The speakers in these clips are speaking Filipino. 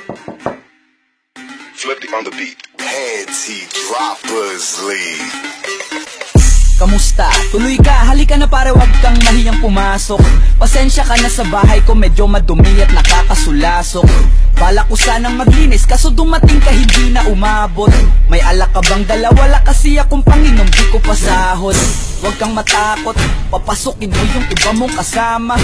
Flip on the beat. Panty Droppers League. Kamusta? Tuloy ka, halika na pare, wag kang mahiyang pumasok. Pasensya ka na sa bahay ko, medyo madumi at nakakasulasok. Bala ko sanang maglinis, kaso dumating ka hindi na umabot. May alak ka bang dala? Wala kasi akong panginom, di ko pasahod. Wag kang matakot, papasukin mo yung iba mong kasama.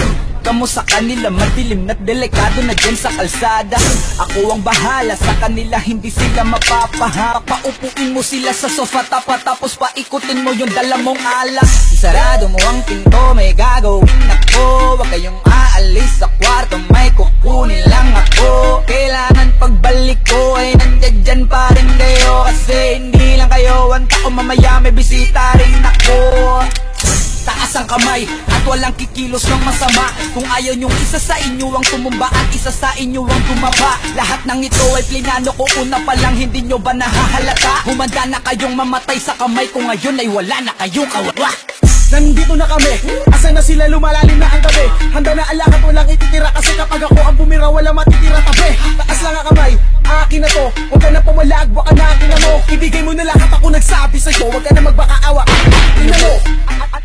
Kamo sa kanila, madilim na't delikado na dyan sa kalsada. Ako ang bahala sa kanila, hindi sila mapapahamak. Paupuin mo sila sa sofa tapos paikutin mo yung dala mong alak. Isarado mo ang pinto, may gagawin ako. Wag kayong aalis sa kwarto, may kukunin lang ako. Kailangan pagbalik ko ay nandiyan dyan pa rin kayo. Kasi hindi lang kayo ang tao, mamaya may bisita rin ako. Taas ang kamay at walang kikilos ng masama. Kung ayaw nyong isa sa inyo ang tumumba at isa sa inyo ang tumaba. Lahat ng ito ay plinano ko, una pa lang, hindi nyo ba nahahalata? Humanda na kayong mamatay sa kamay ko, ngayon ay wala na kayong kawawa. Nandito na kami, asa na sila, lumalalim na ang gabi. Handa na alakat, walang ititira, kasi kapag ako ang bumira, walang matitira tabi. Taas lang ang kamay, akin na to. Huwag ka na pumalag, baka natin na mo. Ibigay mo na lahat, ako nagsabi sa'yo. Huwag ka na magbakaawa, tingnan mo.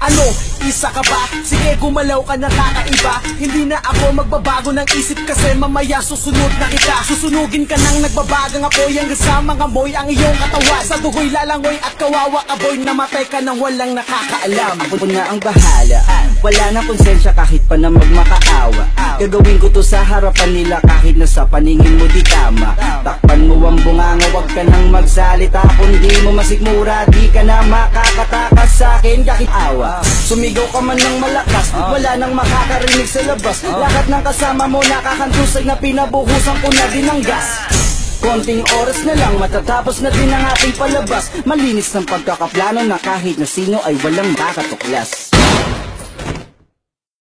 Ano, isa ka ba? Sige, gumalaw ka na kakaiba. Hindi na ako magbabago ng isip, kasi mamaya susunod na kita. Susunugin ka ng nagbabagang apoy, hanggang sa mga moy ang iyong katawan. Sa dugoy lalangoy at kawawa ka boy, namatay ka nang walang nakakaalam. Ako na ang bahala, wala nang konsensya kahit pa na magmakaawa. Gagawin ko to sa harapan nila kahit na sa paningin mo di tama. Takpan mo ang bunganga, wag ka nang magsalita. Kung di mo masikmura, di ka na makakatakas sa akin kahit awa. Sumigaw ka man ng malakas, wala nang makakarinig sa labas. Lahat ng kasama mo nakakantusay na pinabuhusan ko na din ng gas. Konting oras na lang, matatapos na din ang ating palabas. Malinis ng pagkakaplano na kahit na sino ay walang makatuklas.